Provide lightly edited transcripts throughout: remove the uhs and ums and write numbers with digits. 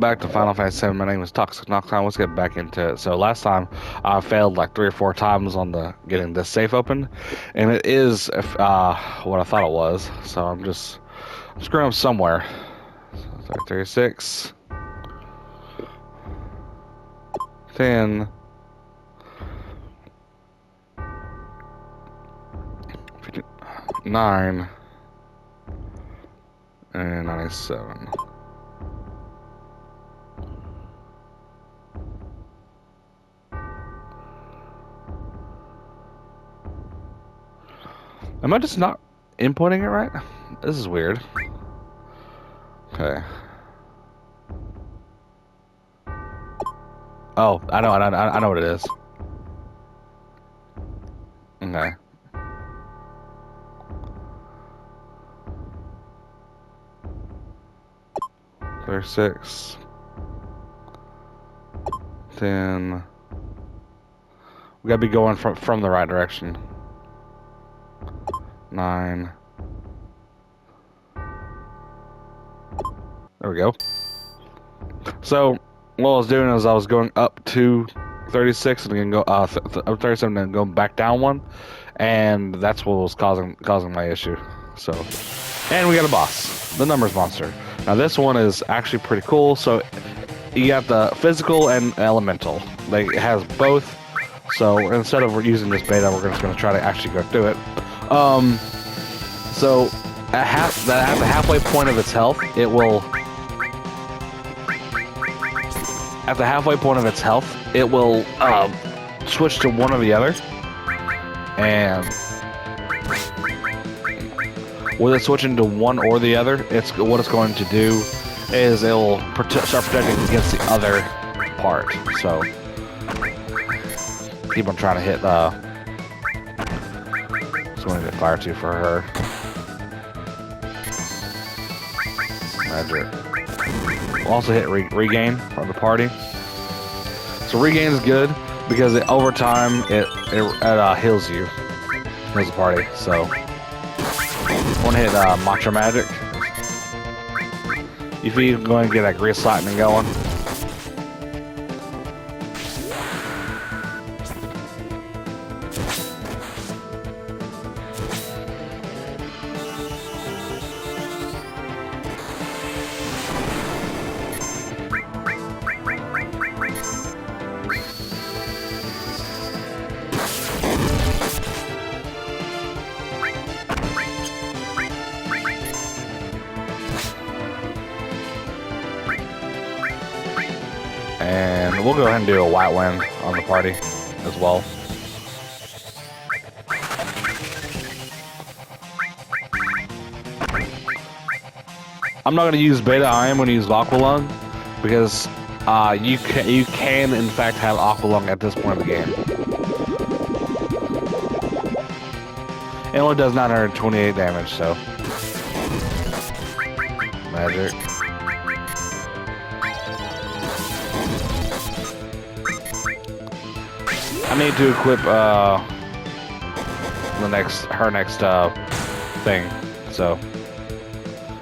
back to Final Fantasy VII. My name is Toxic Nocturne. Let's get back into it. So last time I failed like 3 or 4 times on the getting this safe open, and it is what I thought it was. So I'm screwing up somewhere. So 36, 10, 9, and 97. Am I just not inputting it right? This is weird. Okay. Oh, I know what it is. Okay. There's 6, 10. We gotta be going from the right direction. 9. There we go. So what I was doing is I was going up to 36 and then go up 37 and going back down one, and that's what was causing my issue. So, and we got a boss, the numbers monster. Now this one is actually pretty cool. So you got the physical and elemental. It has both. So instead of using this beta, we're just going to try to actually go through it. So at the halfway point of its health, it will. At the halfway point of its health, it will switch to one or the other, and with it switching to one or the other, what it's going to do is it'll start protecting against the other part. So keep on trying to hit. So I'm gonna get fire 2 for her. Magic. We'll also hit regain from the party. So regain is good because over time it heals you, heals the party. So I want to hit Matcha Magic. If you go and get that Grease Lightning going. And we'll go ahead and do a white wind on the party as well. I'm not going to use beta. I am going to use Aqualung because you can in fact have Aqualung at this point of the game. It only does 928 damage, so magic. I need to equip her next thing. So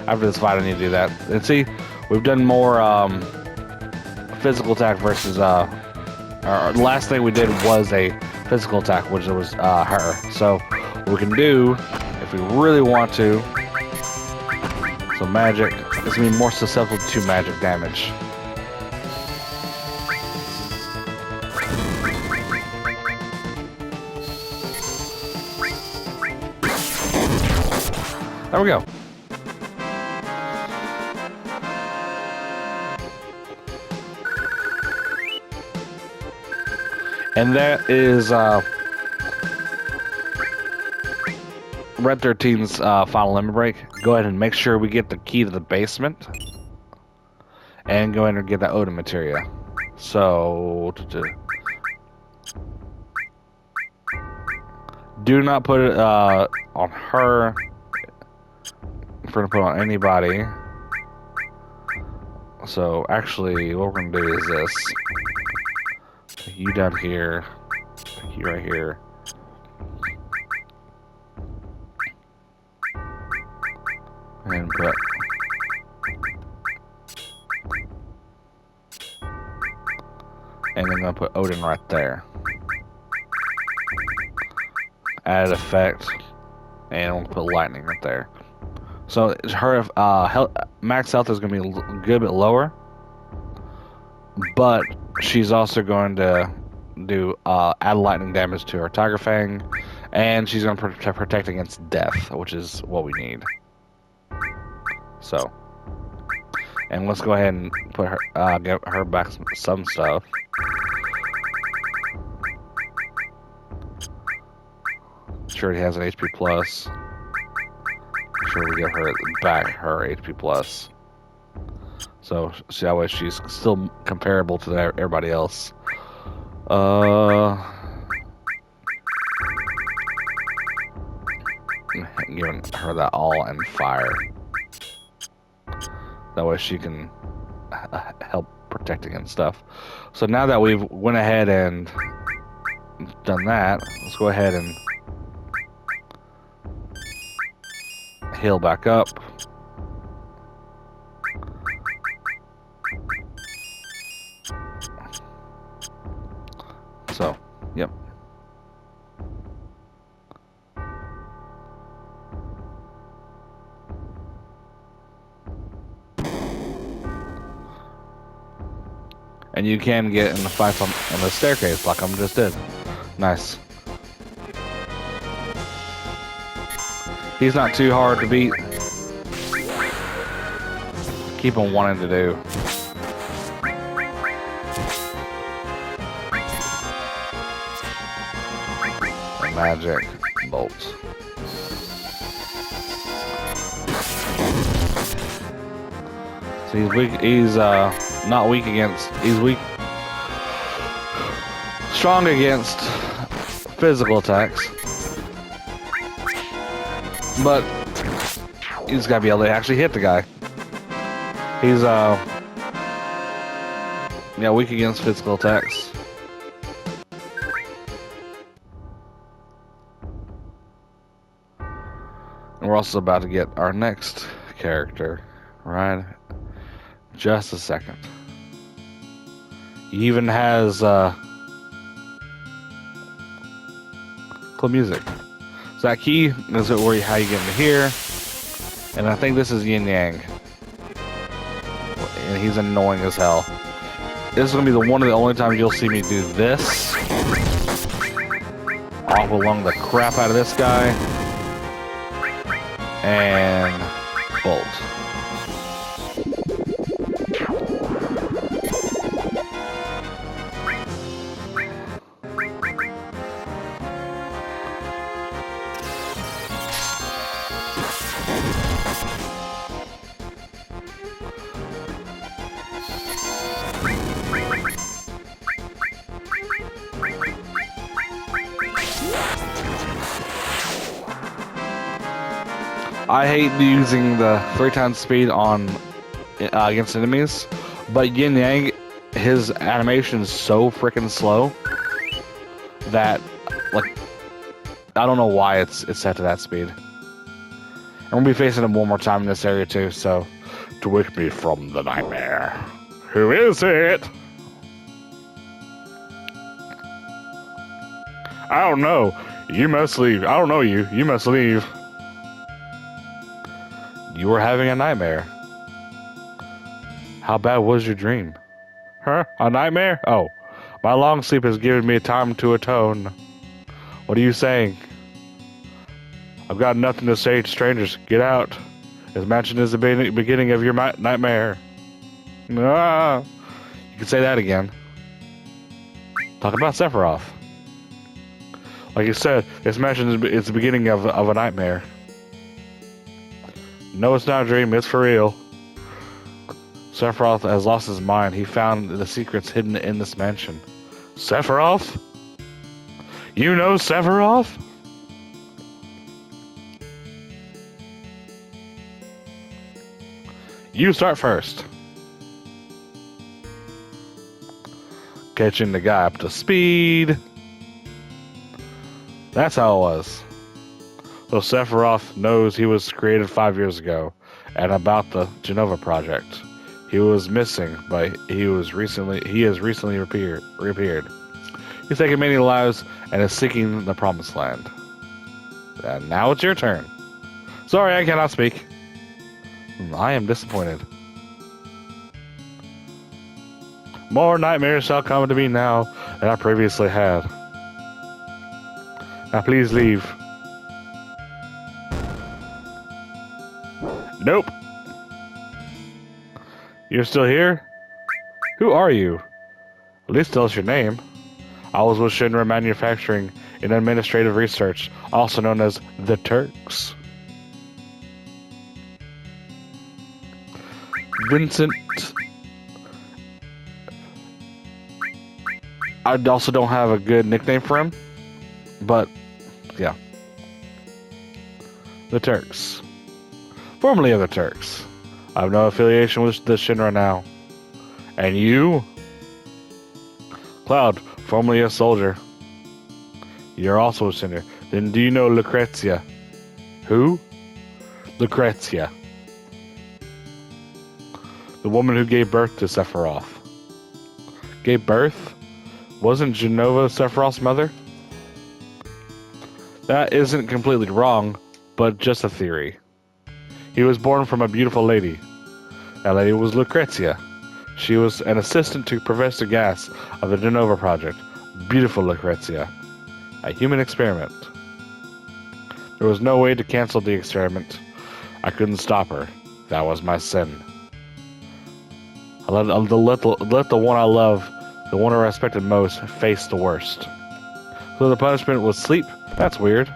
after this fight, I need to do that. And see, we've done more physical attack versus our last thing we did was a physical attack, which was her. So what we can do if we really want to. So magic is gonna be more susceptible to magic damage. There we go. And that is Red 13's final limit break. Go ahead and make sure we get the key to the basement. And go ahead and get that Odin materia. So do not put it on her. If we're gonna put it on anybody. So actually what we're gonna do is this. Take you down here. Take you right here. And put And then I'm gonna put Odin right there. Added effect, and we'll put lightning right there. So her max health is gonna be a good bit lower, but she's also going to do add lightning damage to her Tiger Fang, and she's going to protect against death, which is what we need. So, and let's go ahead and put her, give her back some stuff. Sure, he has an HP plus. Sure, we give her back her HP plus. So that way she's still comparable to everybody else. Giving her that all and fire. That way she can help protecting and stuff. So now that we've went ahead and done that, let's go ahead and heal back up. So, yep. And you can get in the fights on the staircase like I just did. Nice. He's not too hard to beat. Keep on wanting to do. Magic bolts. So he's weak. He's not weak against. He's weak. Strong against physical attacks, but he's got to be able to actually hit the guy. He's yeah, weak against physical attacks. And we're also about to get our next character, right? Just a second. He even has cool music. So that key is where how you get into here, and I think this is Yin Yang, and he's annoying as hell. This is gonna be one of the only times you'll see me do this. Off along the crap out of this guy. And bolt. I hate using the 3 times speed on against enemies, but Yin Yang, his animation is so freaking slow that, like, I don't know why it's set to that speed. And we'll be facing him one more time in this area too, so to wake me from the nightmare. Who is it? I don't know. You must leave. I don't know you. You must leave. You were having a nightmare. How bad was your dream? Huh? A nightmare? Oh. My long sleep has given me time to atone. What are you saying? I've got nothing to say to strangers. Get out. This mansion is the beginning of your nightmare. Ah. You can say that again. Talk about Sephiroth. Like you said, this mansion is the beginning of a nightmare. No, it's not a dream, it's for real. Sephiroth has lost his mind. He found the secrets hidden in this mansion. Sephiroth? You know Sephiroth? You start first. Catching the guy up to speed. That's how it was. So Sephiroth knows he was created 5 years ago, and about the Genova project. He was missing, but he has recently reappeared. He's taken many lives and is seeking the promised land. And now it's your turn. Sorry, I cannot speak. I am disappointed. More nightmares shall come to me now than I previously had. Now please leave. Nope. You're still here? Who are you? At least tell us your name. I was with Shinra Manufacturing in Administrative Research, also known as the Turks. Vincent. I also don't have a good nickname for him, but yeah. The Turks. Formerly of the Turks. I have no affiliation with the Shinra now. And you? Cloud, formerly a soldier. You're also a Shinra. Then do you know Lucrezia? Who? Lucrezia. The woman who gave birth to Sephiroth. Gave birth? Wasn't Genova Sephiroth's mother? That isn't completely wrong, but just a theory. He was born from a beautiful lady. That lady was Lucrezia. She was an assistant to Professor Gas of the Genova Project. Beautiful Lucrezia. A human experiment. There was no way to cancel the experiment. I couldn't stop her. That was my sin. I let the one I love, the one I respected most, face the worst. So the punishment was sleep? That's weird.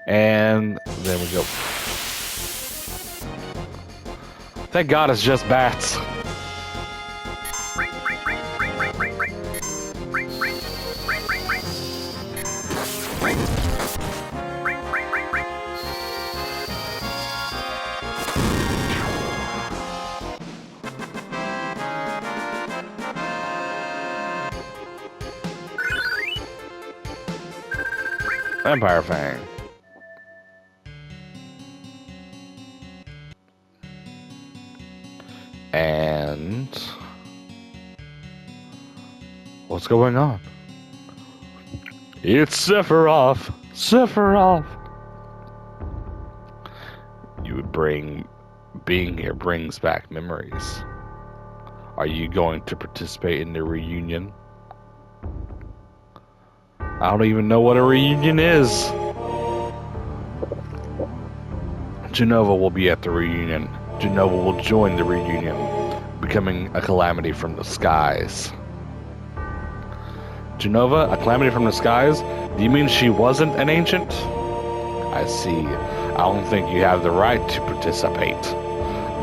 And there we go. Thank God it's just bats. Empire Fang. And what's going on? It's Sephiroth. Sephiroth. You would being here brings back memories. Are you going to participate in the reunion? I don't even know what a reunion is. Genova will be at the reunion. Genova will join the reunion, becoming a calamity from the skies. Genova, a calamity from the skies? Do you mean she wasn't an ancient? I see. I don't think you have the right to participate.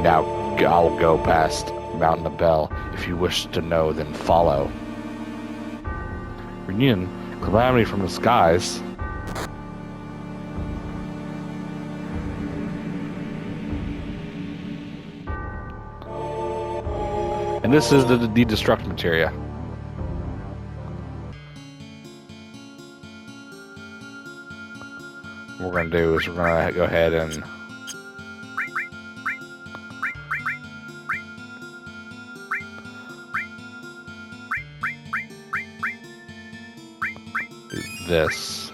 Now, I'll go past Mountain of Bell. If you wish to know, then follow. Reunion? Calamity from the skies? And this is the destruct materia. What we're going to do is we're going to go ahead and do this.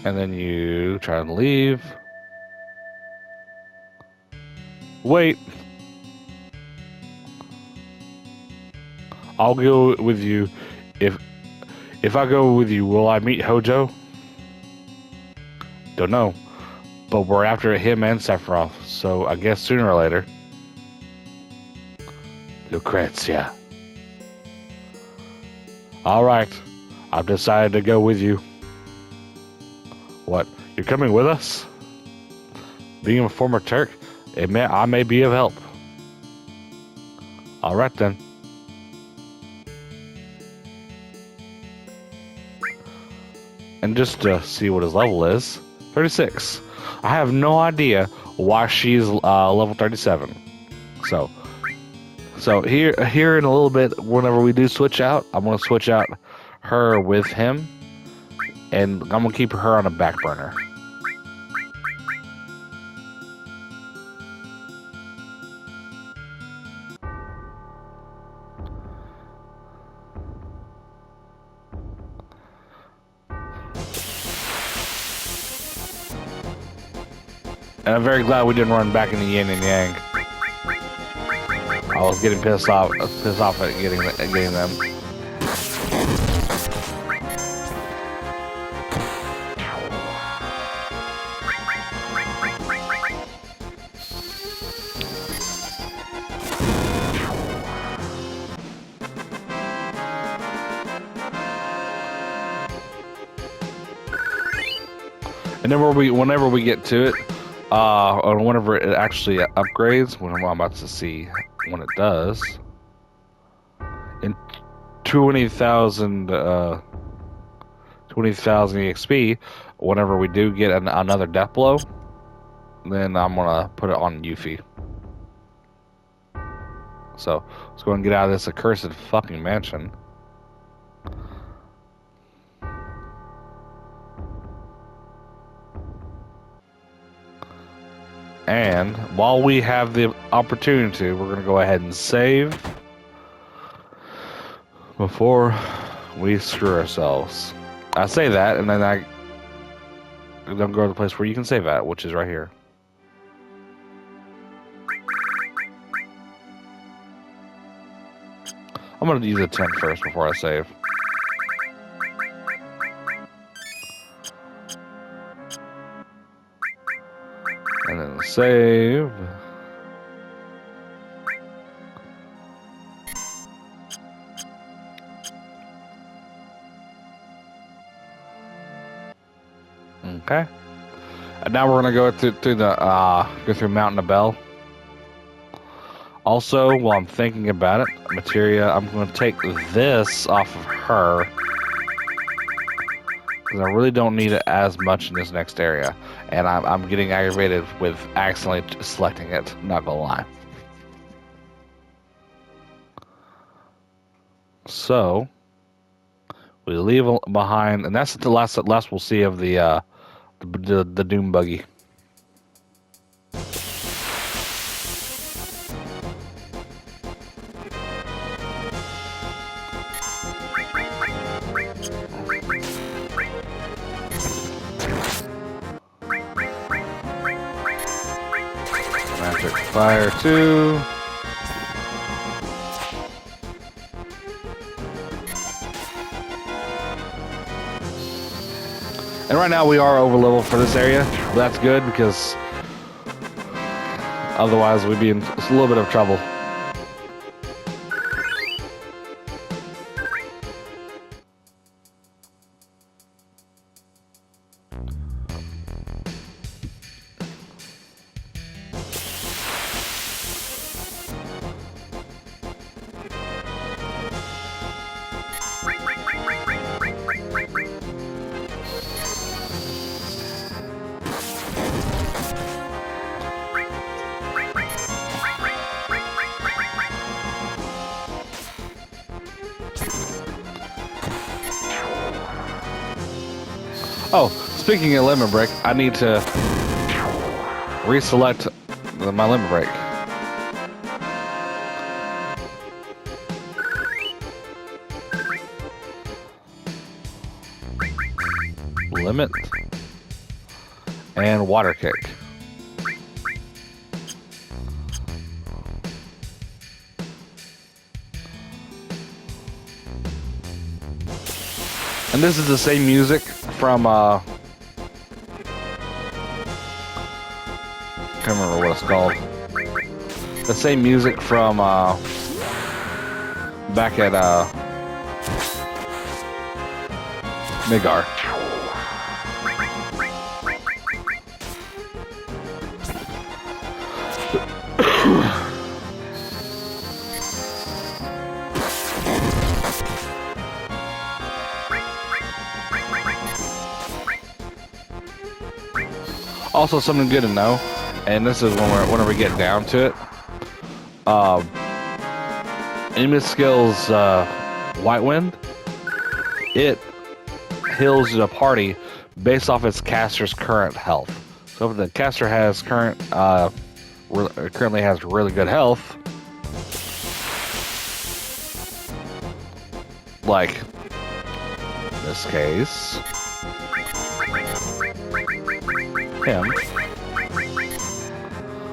And then you try and leave. Wait. I'll go with you. If I go with you, will I meet Hojo? Don't know. But we're after him and Sephiroth, so I guess sooner or later. Lucrezia. Alright. I've decided to go with you. What? You're coming with us? Being a former Turk, I may be of help. Alright then. And just to see what his level is, 36. I have no idea while she's level 37. So here in a little bit, whenever we do switch out, I'm gonna switch out her with him, and I'm gonna keep her on a back burner. And I'm very glad we didn't run back into yin and yang. I was getting pissed off at getting them. And then whenever we get to it, or whenever it actually upgrades, when I'm about to see when it does, in 20,000 EXP, whenever we do get another death blow, then I'm gonna put it on Yuffie. So let's go and get out of this accursed fucking mansion. And while we have the opportunity, we're going to go ahead and save before we screw ourselves. I say that, and then I don't go to the place where you can save at, which is right here. I'm going to use a 10 first before I save. And then save. Okay. And now we're gonna go through Mountain of Bell. Also, while I'm thinking about it, materia, I'm gonna take this off of her. I really don't need it as much in this next area, and I'm getting aggravated with accidentally selecting it. Not gonna lie. So we leave behind, and that's the last we'll see of the Doom buggy. Magic Fire 2. And right now we are over level for this area, but that's good because otherwise we'd be in a little bit of trouble. Oh, speaking of limit break, I need to reselect my limit break. Limit and water kick. And this is the same music from can't remember what it's called. The same music from back at Midgar. Also, something good to know. and this is whenever we get down to it. Enemy skills White Wind. It heals the party based off its caster's current health. So if the caster has currently has really good health, like in this case, him,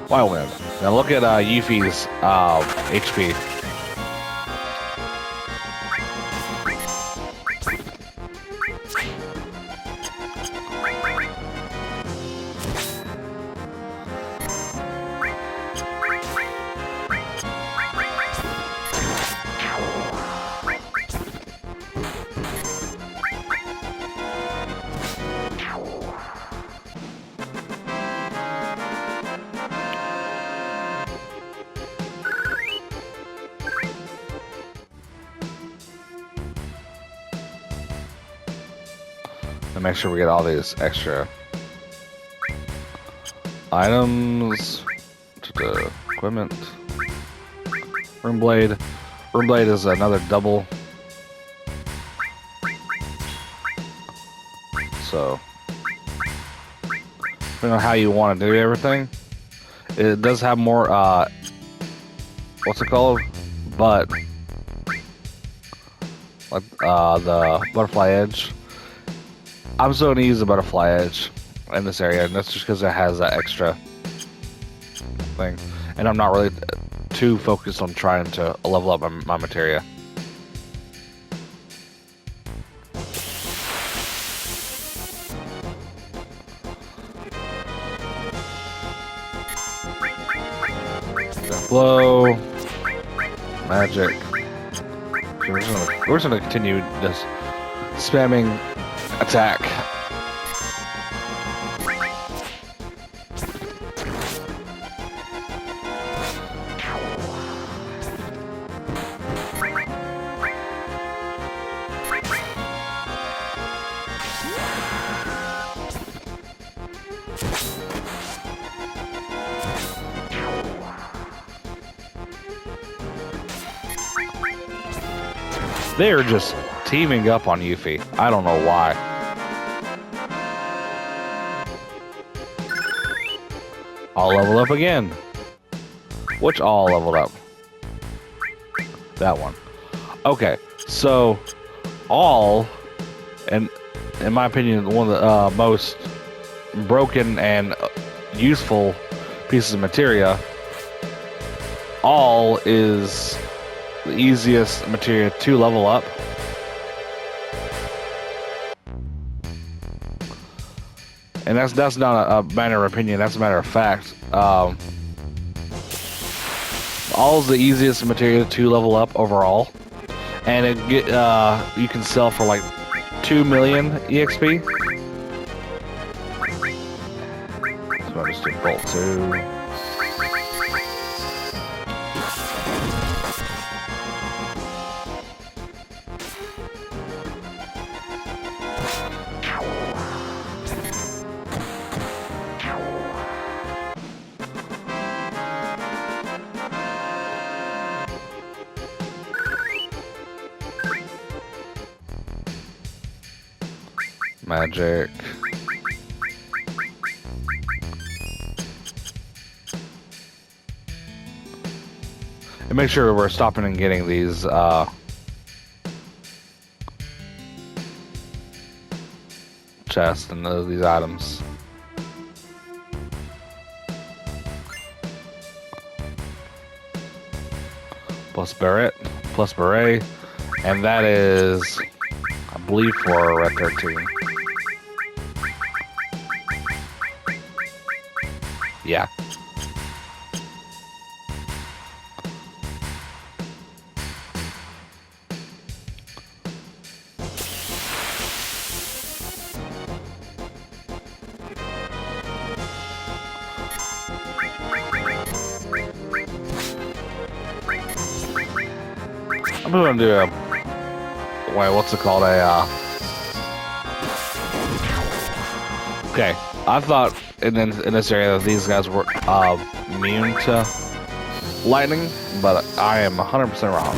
White Wind. Now look at Yuffie's HP. And make sure we get all these extra items to the equipment. Rune Blade. Rune Blade is another double. So, depending on how you want to do everything, it does have more, what's it called? But, like, the Butterfly Edge. I'm still going to use the Butterfly Edge in this area, and that's just because it has that extra thing. And I'm not really too focused on trying to level up my materia. Blow, magic. We're just gonna continue this spamming attack. They are just teaming up on Yuffie. I don't know why. I'll level up again. Which all leveled up? That one. Okay, so all, and in my opinion, one of the most broken and useful pieces of materia. All is the easiest materia to level up. And that's not a matter of opinion, that's a matter of fact. All is the easiest material to level up overall. And it you can sell for like 2 million EXP. So I'll just do Bolt 2. Magic. And make sure we're stopping and getting these chests and these items. Plus beret, and that is, I believe, for Red 13. Yeah. I'm gonna do a, wait, what's it called? Okay, I thought in this area that these guys were immune to lightning, but I am 100% wrong.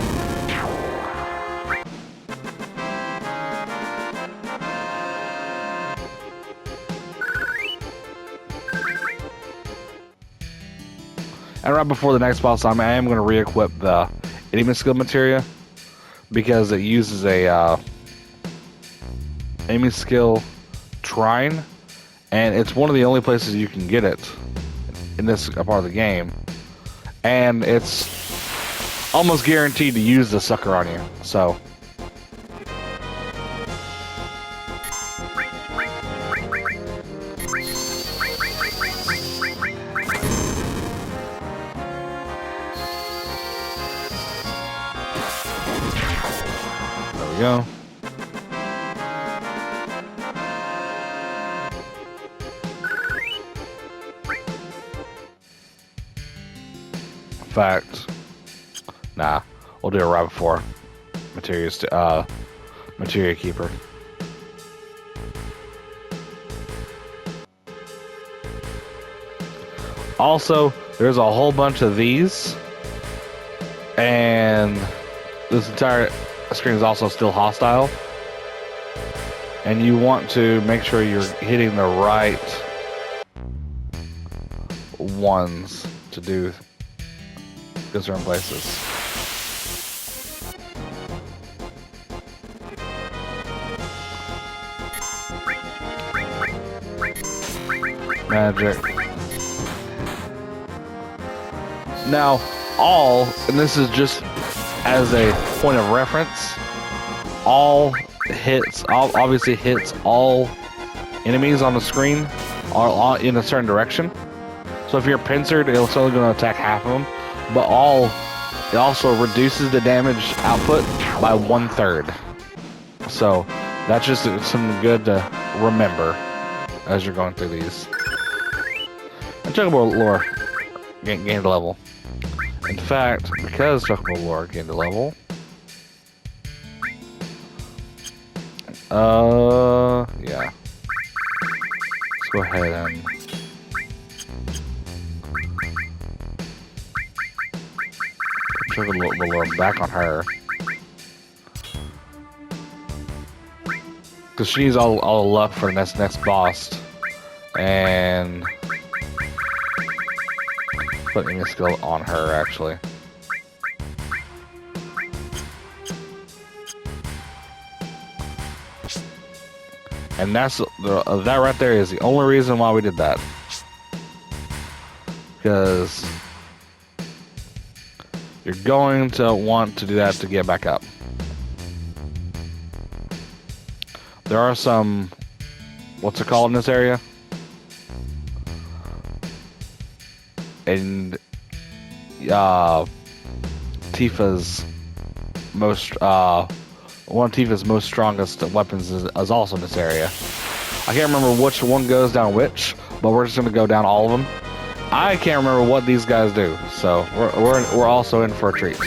And right before the next boss time, I am going to re-equip the enemy skill materia because it uses a enemy skill shrine, and it's one of the only places you can get it in this part of the game, and it's almost guaranteed to use the sucker on you. So there we go. In fact, nah, we'll do it right before materia keeper. Also, there's a whole bunch of these, and this entire screen is also still hostile, and you want to make sure you're hitting the right ones to do certain places. Magic. Now, and this is just as a point of reference, obviously hits all enemies on the screen are in a certain direction. So if you're pincered, it's only going to attack half of them. But it also reduces the damage output by 1/3. So that's just something good to remember as you're going through these. And Chocobo lore gained a level. In fact, because Chocobo lore gained a level, yeah. Let's go ahead and put the lore back on her, because she needs all the luck for the next boss, and putting a skill on her actually. And that right there is the only reason why we did that, because you're going to want to do that to get back up. There are some, what's it called in this area? And Tifa's one of Tifa's most strongest weapons is also in this area. I can't remember which one goes down which, but we're just gonna go down all of them. I can't remember what these guys do, so we're also in for a treat.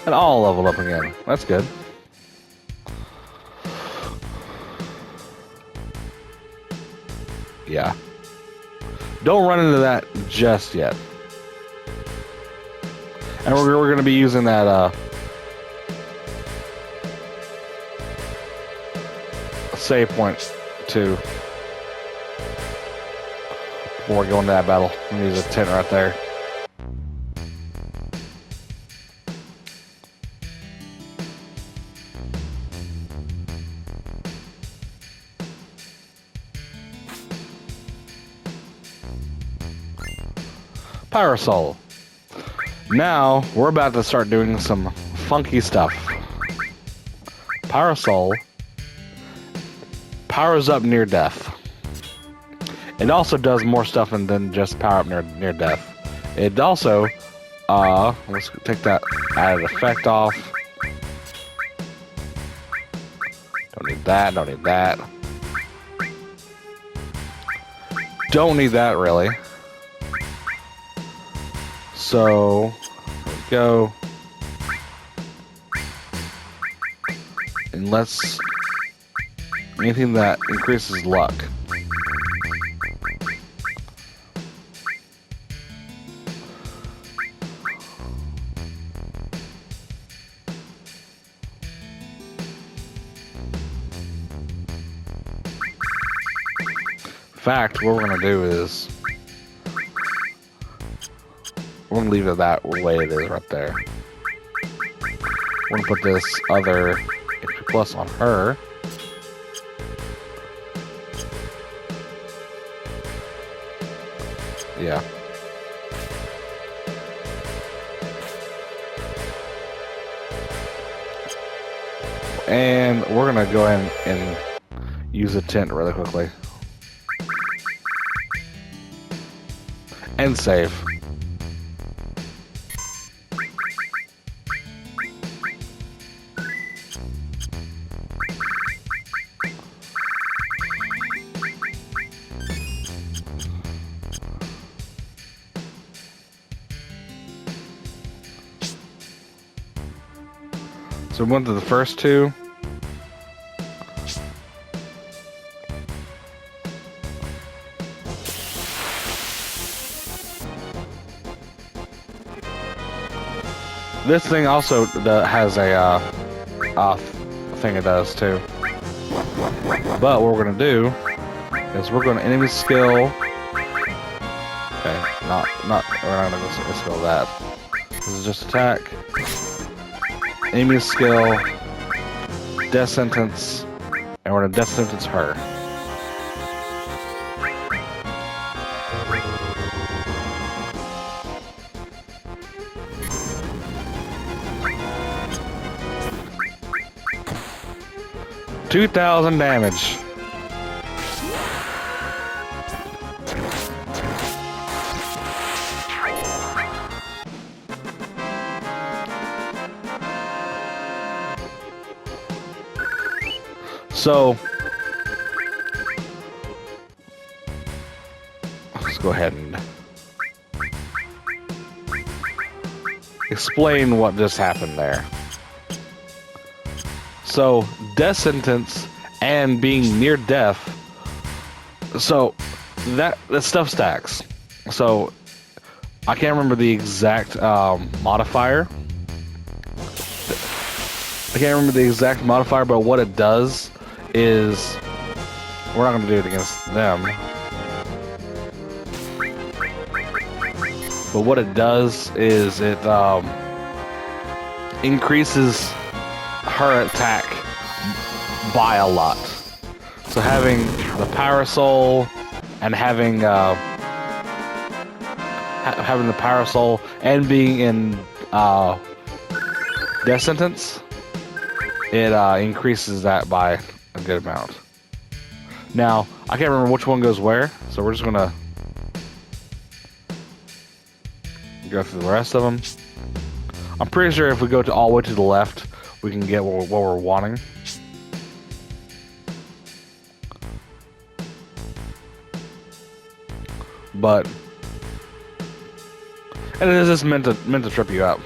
And all leveled up again. That's good. Yeah. Don't run into that just yet. And we're going to be using that save point too before we go into that battle. I'm going to use a tent right there. Parasol. Now we're about to start doing some funky stuff. Parasol powers up near death. It also does more stuff than just power up near death. It also, let's take that added effect off. Don't need that, don't need that. Don't need that, really. So, there we go. And let's... anything that increases luck. In fact, what we're gonna do is we're gonna leave it that way it is right there. We're gonna put this other HP plus on her. Yeah. And we're gonna go in and use a tent really quickly. And save. So we went to the first two. This thing also has a thing it does too. But what we're gonna do is we're gonna enemy skill. Okay, we're not gonna go skill that. This is just attack. Enemy skill, death sentence, and we're gonna death sentence her. $2,000 damage. So let's go ahead and explain what just happened there. So, death sentence and being near death, so that stuff stacks. So, I can't remember the exact modifier. I can't remember the exact modifier, but what it does is, we're not going to do it against them. But what it does is it increases her attack by a lot. So having the Parasol and having having the Parasol and being in death sentence, it increases that by a good amount. Now I can't remember which one goes where, so we're just gonna go through the rest of them. I'm pretty sure if we go all the way to the left, we can get what we're wanting. But, and it is just meant to trip you up.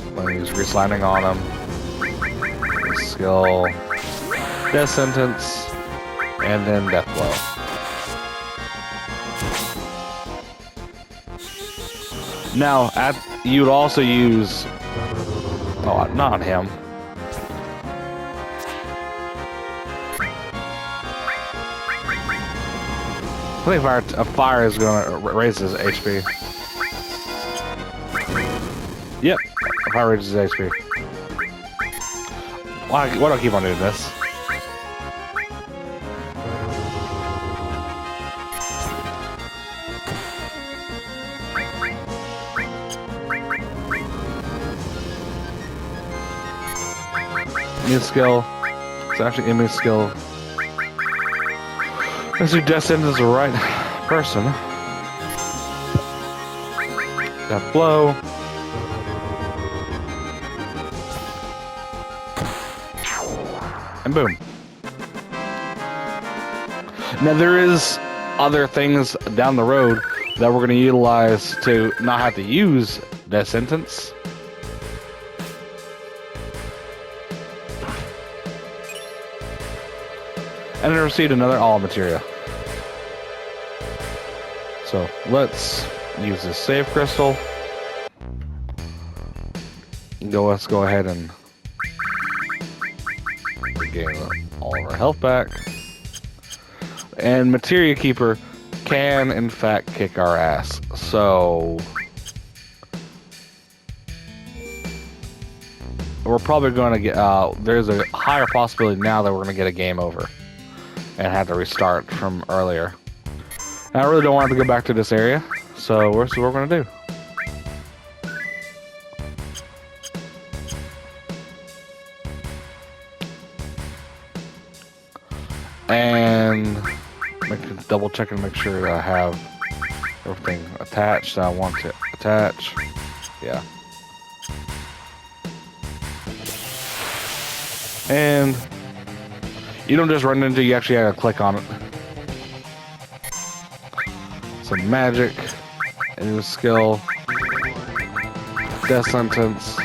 I'm gonna use resliding on him. Skill, death sentence, and then death blow. Now, you'd also use... oh, not on him. I think a fire is going to raise his HP. Yep, a fire raises his HP. Why do I keep on doing this? New skill. It's actually enemy skill. Let's do Descent as the right person. Got blow. And boom. Now there is other things down the road that we're going to utilize to not have to use Death Sentence. And I received another all materia. So let's use this save crystal. Let's go ahead and gain all of our health back. And Materia Keeper can in fact kick our ass. So we're probably going to get there's a higher possibility now that we're going to get a game over and have to restart from earlier. And I really don't want to go back to this area, so this is what we're going to do. And double check and make sure that I have everything attached that I want to attach. Yeah. And you don't just run into it, you actually gotta click on it. Some magic, a new skill, Death Sentence.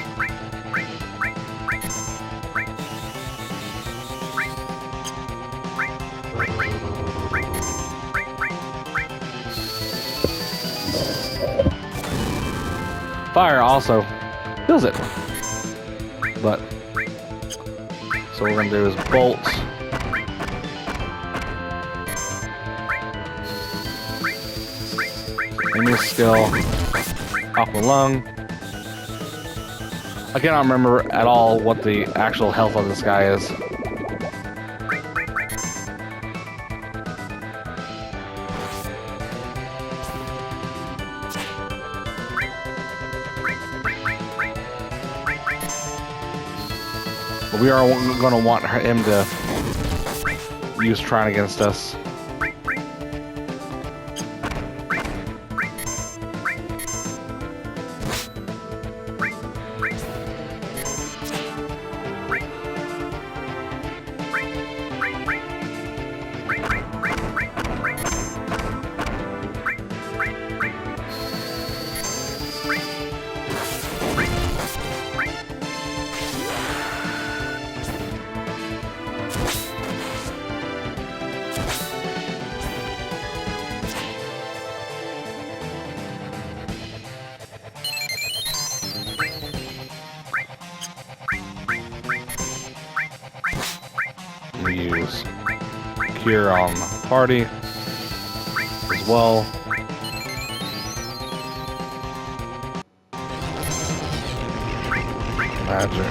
Fire also heals it. But so what we're gonna do is bolt. New skill, Aqua Lung. I cannot remember at all what the actual health of this guy is. But we are going to want him to use Trine against us. Use Cure on the party as well. Magic.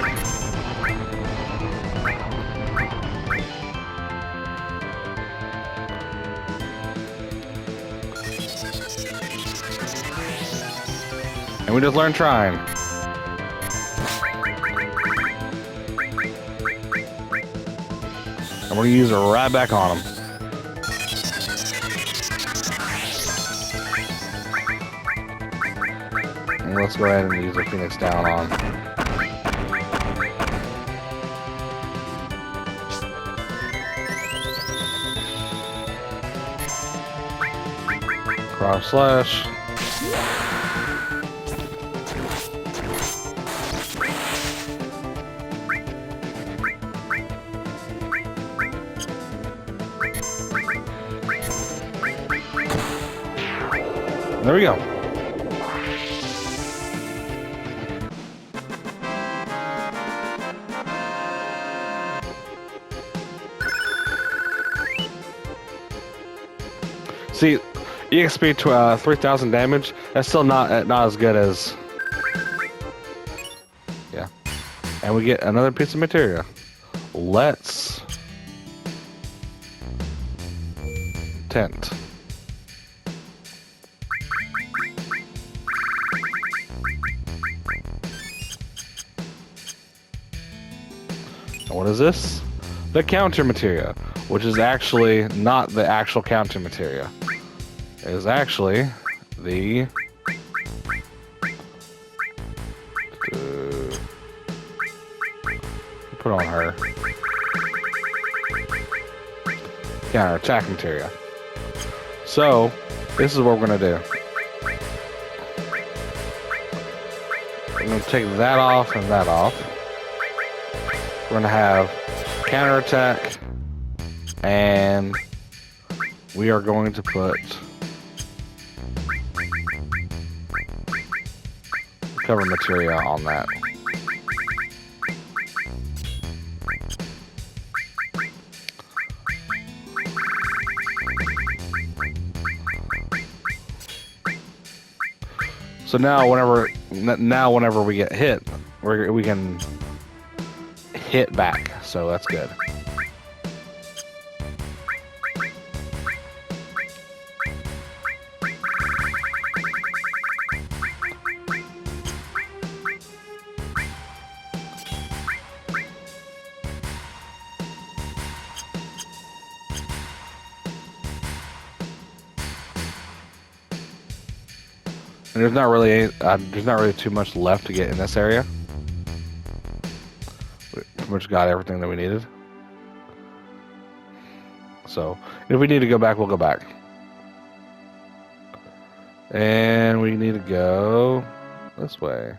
And we just learned Trine. And we're gonna use her right back on him. And let's go ahead and use the Phoenix down on. Cross slash. There we go. See, EXP to 3,000 damage. That's still not as good as. Yeah, and we get another piece of materia. Let's tent. what is this? The counter materia, which is actually not the actual counter materia. It is actually the put on her counter attack materia. So this is what we're gonna do. We're gonna take that off and that off. We're gonna have counter attack, and we are going to put cover materia on that. So now, whenever we get hit, we can hit back. So that's good. And there's not really too much left to get in this area. We pretty much got everything that we needed. So if we need to go back, we'll go back. And we need to go this way.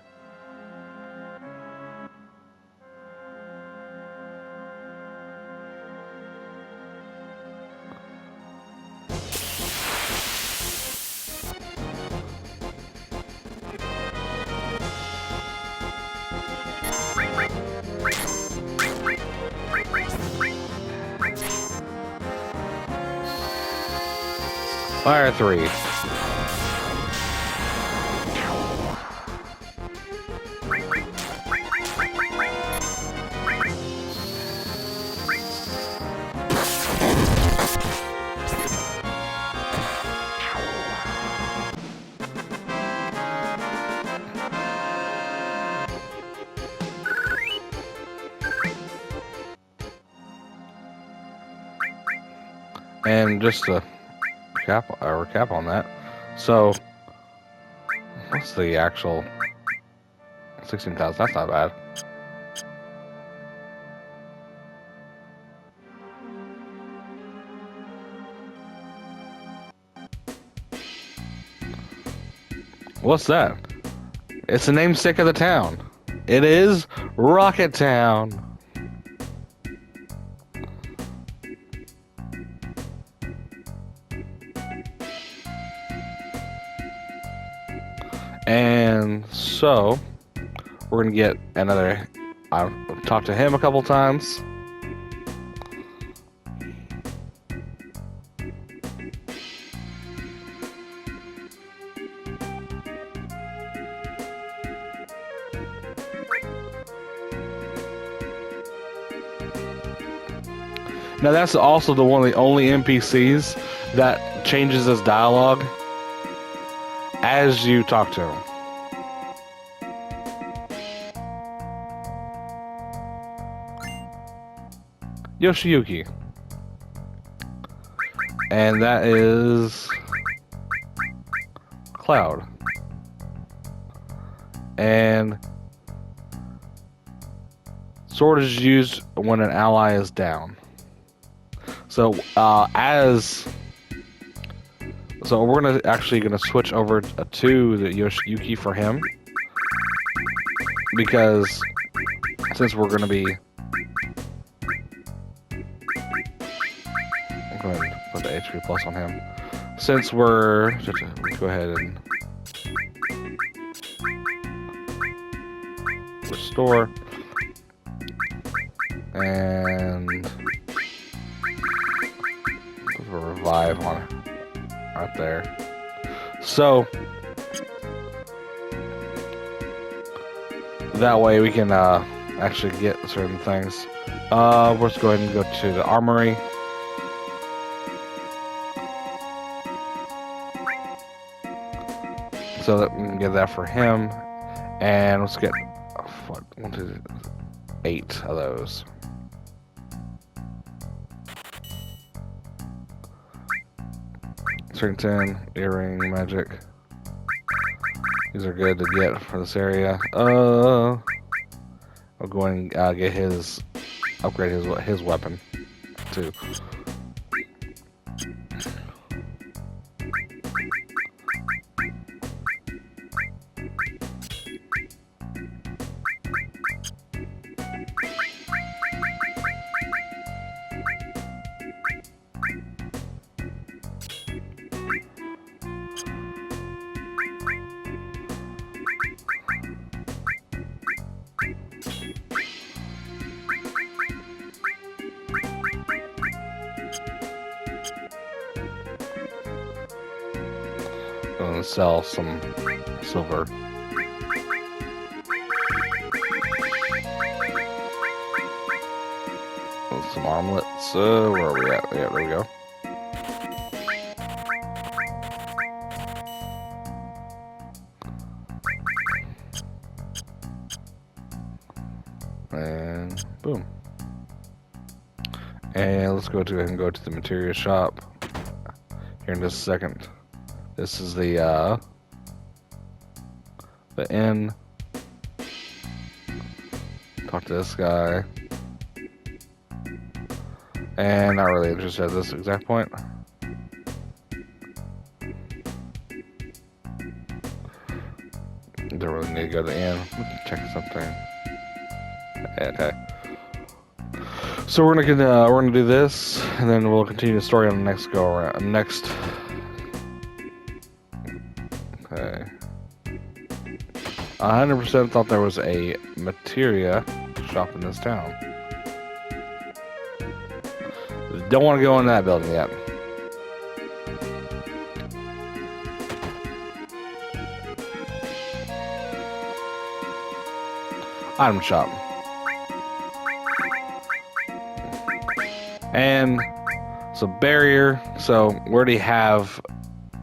Fire 3. And just to recap on that. So, what's the actual 16,000? That's not bad. What's that? It's the namesake of the town. It is Rocket Town. And so we're gonna get another. I've talked to him a couple times. Now that's also the one of the only NPCs that changes his dialogue as you talk to him. Yoshiyuki. And that is Cloud. And sword is used when an ally is down. So so we're actually gonna switch over to the Yoshiyuki for him, because since we're gonna be, I'll go ahead and put the HP plus on him. Since we're go ahead and restore and put a revive on it. Right there. So that way we can actually get certain things. Let's go ahead and go to the armory. So that we can get that for him. And let's get 8 of those. turn 10, earring, magic. These are good to get for this area. I'll go and get upgrade his weapon too. And sell some silver. Some armlets. Where are we at? Yeah, there we go. And boom. And let's go ahead and go to the material shop here in just a second. This is the inn. Talk to this guy. And not really interested at this exact point. Don't really need to go to the inn. Check something. Okay. So we're gonna do this, and then we'll continue the story on the next go around. Okay. 100% thought there was a materia shop in this town. Don't want to go in that building yet. Item shop. And so barrier. So we already have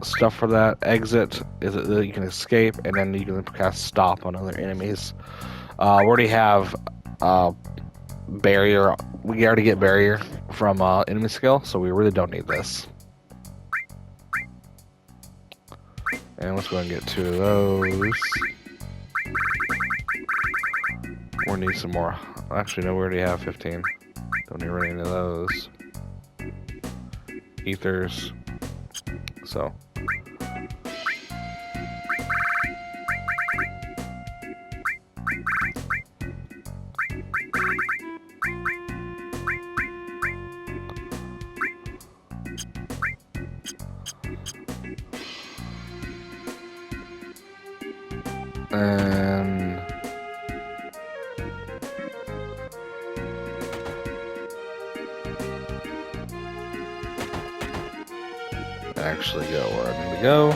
stuff for that. Exit is it that you can escape, and then you can cast stop on other enemies. We already have barrier. We already get barrier from enemy skill, so we really don't need this. And let's go ahead and get 2 of those. We'll need some more. Actually, no, we already have 15. Don't need really any of those. Ethers. So. And actually go where I need to go.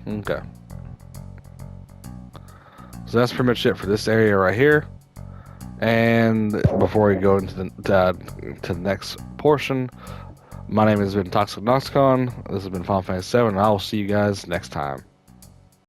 Okay. So that's pretty much it for this area right here. And before we go into the next portion, my name has been Toxic Noxicon. This has been Final Fantasy VII, and I will see you guys next time.